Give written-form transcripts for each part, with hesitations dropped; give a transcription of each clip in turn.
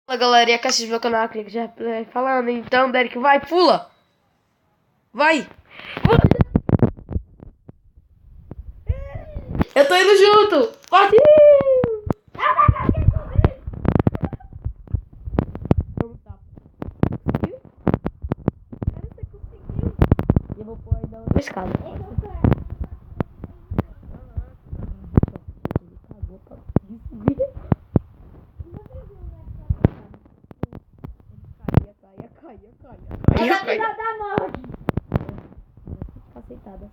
Fala galera, e a caixa do meu canal, que já falando, então Derek, vai, pula! Vai! Eu tô indo junto! Partiu! Eu vou pôr ainda outra escada. Caia. da morte. Aceitada.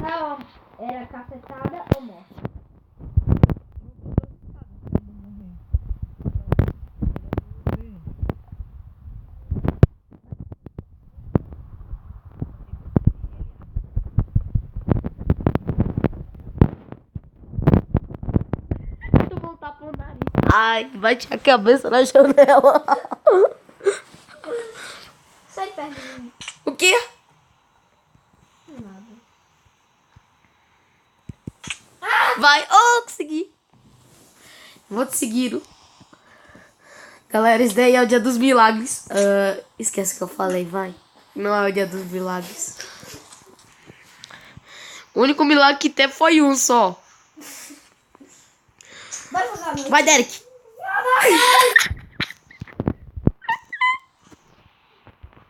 Não, era cacetada ou morte? Tu voltar pro nariz. Ai, bate a cabeça na janela. Sai perto de mim. O quê? Nada. Vai, oh, consegui. Vou te seguir. Galera, esse daí é o dia dos milagres. Esquece que eu falei, vai. Não é o dia dos milagres. O único milagre que teve foi um só. Vai jogar no... Vai, Derek.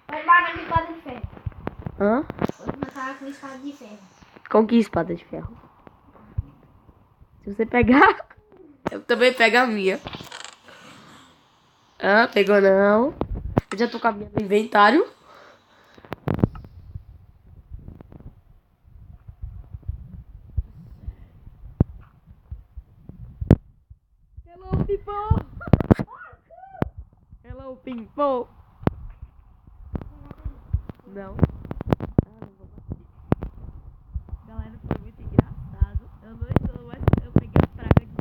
Vai matar com espada de ferro. Hã? Vou matar com espada de ferro. Com que espada de ferro? Se você pegar, eu também pego a minha. Ah, pegou não. Eu já tô com a minha no inventário. Hello, people. Hello, people. Não. Galera, foi muito engraçado. Eu não estou, mas eu peguei a praga de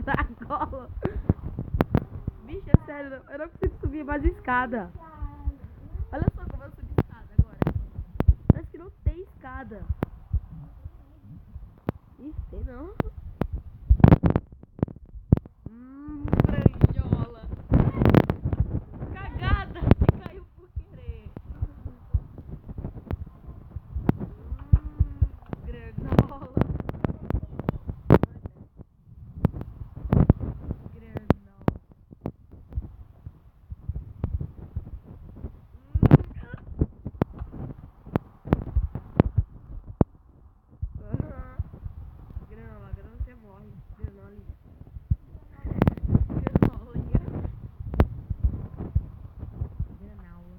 Dragola. Bicho, é sério, eu não consigo subir mais escada. Olha só como eu subi escada agora. Parece que não tem escada. Ih, tem não. Franjola. Cagada. Que caiu por querer. Granola. Granola. Granola, agora você morre. Granolinha. Granolinha. Granola.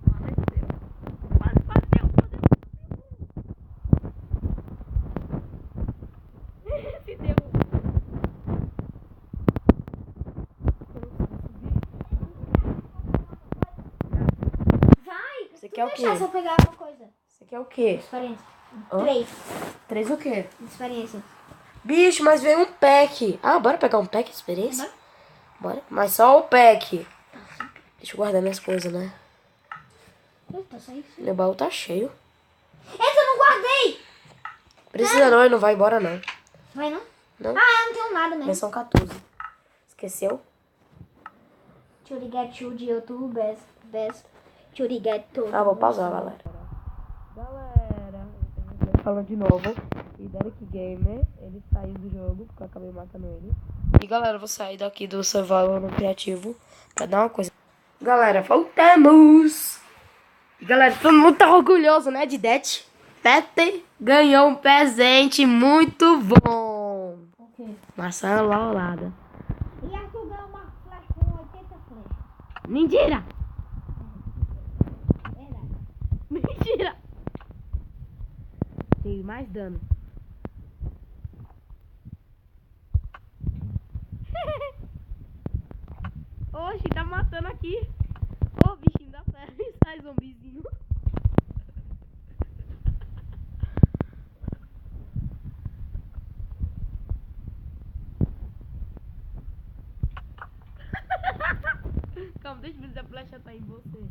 Faleceu. Quase bateu. Se deu. Vai! Você Tu quer o quê? deixar se eu pegar uma coisa. Você quer o quê? Experiência. Hã? 3. 3 o quê? Experiência. Bicho, mas veio um pack. Ah, bora pegar um pack de experiência? Bora. Bora. Mas só o pack. Deixa eu guardar minhas coisas, né? Eita, saiu. Meu baú tá cheio. Eita, eu não guardei! Precisa não, ele não vai embora não. Vai não? Não. Ah, eu não tenho nada Já mesmo. são 14. Esqueceu? Churigachu de YouTube, best. Churigachu. Ah, vou pausar, galera. Galera, falando de novo. E Derek Gamer, ele saiu do jogo, porque eu acabei matando ele. E galera, eu vou sair daqui do survival no criativo pra dar uma coisa. Galera, voltamos! E galera, todo mundo tá orgulhoso, né, de Det? Tete ganhou um presente muito bom. O quê? Maçã laulada. E Arthur ganhou uma flash com 80 flash. Mentira! Verdade. Mentira! Tem mais dano. Oxi, tá matando aqui. Ô, bichinho da terra. Sai, zumbizinho. Calma, deixa eu ver se a flecha tá em você.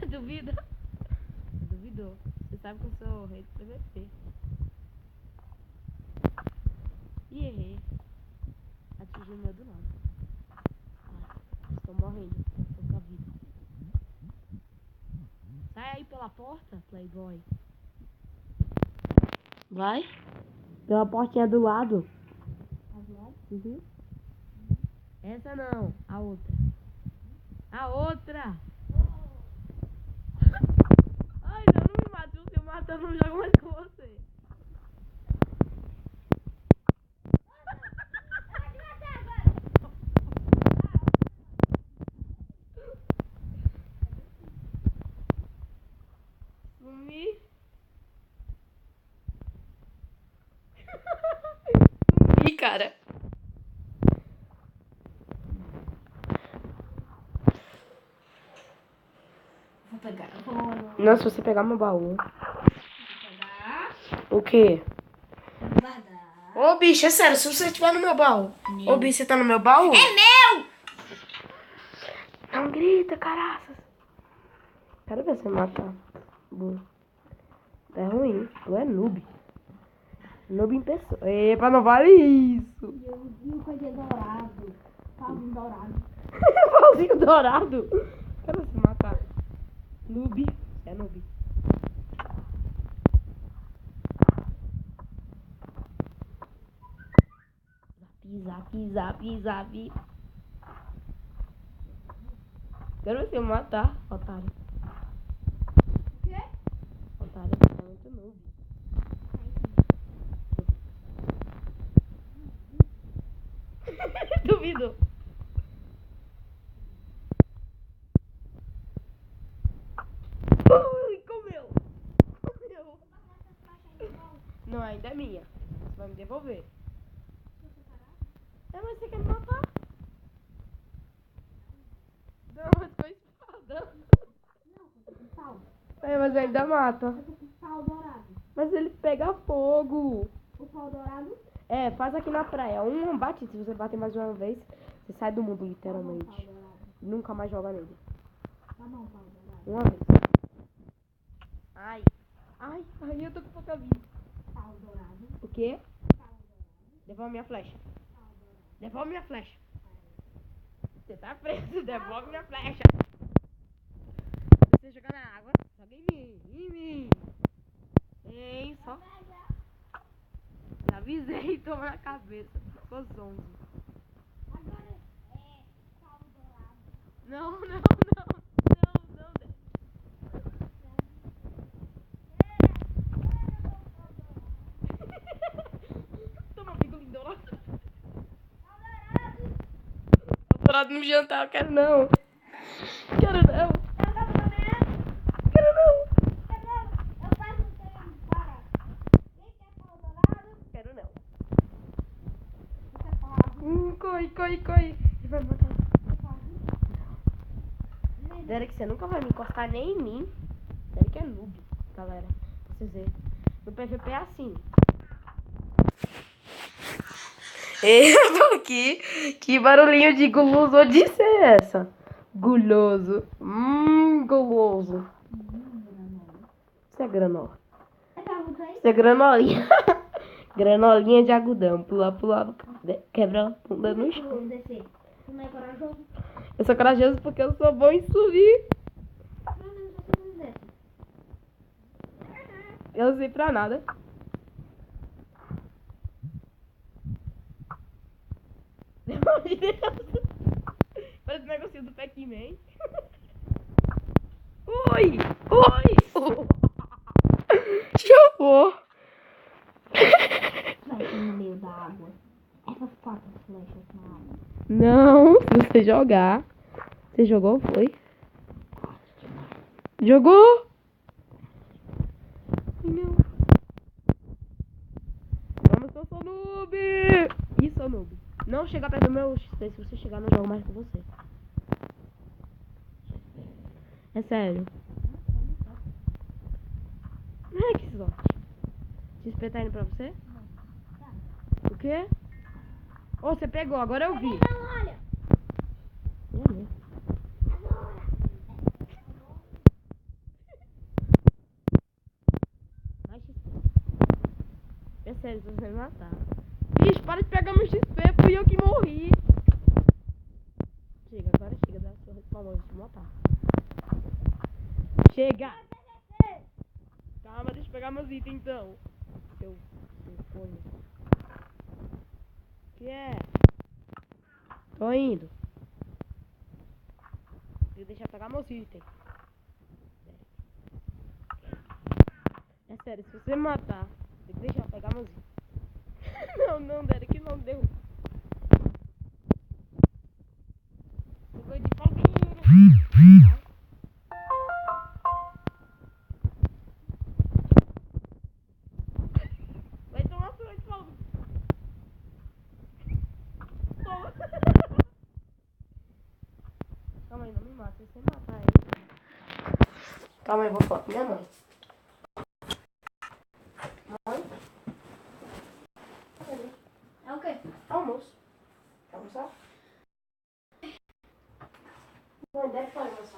Duvida? Duvidou. Você sabe que eu sou rei do PVP. E errei. Atingi o meu do nada. Estou morrendo. Estou com a vida. Sai aí pela porta, Playboy. Vai. Pela portinha do lado. Uhum. Essa não. A outra. A outra. Ai, não me mata. Se eu matar, eu não jogo mais com você. Sumi. Sumi, cara. Vou pegar. Não, se você pegar meu baú. O quê? Guardar. Ô, bicho, é sério, se você estiver no meu baú. Ô, bicho, você tá no meu baú? É meu! Não grita, caraças. Quero ver você matar. É ruim. Tu é noob. Noob em pessoa. Epa, não vale isso. E o coisa dourado. Pauzinho dourado. Pauzinho dourado. Quero você matar. Noob. É noob. Zap. Quero você matar, otário. O quê? Otário, você é muito noob. Duvido. Ui, comeu. Não, ainda é minha. Você vai me devolver. É, mas você quer me matar? Não, mas com espada. Pau. É, mas ainda mata. Pau dourado. Mas ele pega fogo. O pau dourado? É, faz aqui na praia. Um bate, se você bater mais uma vez, você sai do mundo, Pau literalmente. dourado. Nunca mais joga nele. Tá bom, pau dourado. Uma vez. Ai, eu tô com pouca vida. Pau dourado. O quê? Pau dourado. Devolve minha flecha. Pau dourado. Devolve minha flecha. Você tá preso, devolve minha flecha. Você jogar na água, joga em mim. Ei, só. Já avisei, toma na cabeça. Ficou zonzo. Agora é pau dourado. Não. Toma, bigolinho dourado. Dourado no jantar, eu quero não. Quero não. Eu perguntei para quem quer pau dourado? Quero não. Você fala. Coi. Ele vai me matar. Você fala. Derek, você nunca vai me encostar nem em mim. Derek é noob, galera. Pra vocês verem. No PVP é assim. Eu tô aqui. Que barulhinho de guloso disse é essa? Guloso. Guloso. Isso é granola. Você perguntou Isso é granolinha. Granolinha de algodão. Pula, quebra a bunda no chão. Vamos descer. Você não é corajoso? Eu sou corajoso porque eu sou bom em subir. Não desce. Eu não sei pra nada. Pelo amor de Deus. Parece um negocinho do Pac-Man. Oi! Chovou. Flecha no meio da água. Essas 4 flechas na água. Não, se você jogar. Você jogou, foi? Jogou? Não. Vamos, eu sou noob. Ih, sou noob. Não chega perto do meu XP. Se você chegar, eu não jogo mais com você. É sério. Ai, que sorte. XP tá indo pra você? O quê? Ô, você pegou, agora eu vi. Não, olha. sério, você vai me matar. Bicho, para de pegar meu XP, fui eu que morri. Chega, agora chega da sua respawn, eu vou te matar. Chega! Calma, deixa eu pegar meus itens então. Seu corno. Que é? Tô indo. Tem que deixar eu pegar meus itens. É sério, se você me matar, tem que deixar eu pegar meus itens. Não, Derek, não deu. Eu vou de fogueira. Vai tomar sua de fogo. Toma. Calma aí, não me mata. Se você matar ele. Calma aí, vou falar com minha mãe. Mãe? É o quê? Almoço. Quer almoçar? Mãe, deve fazer almoçar.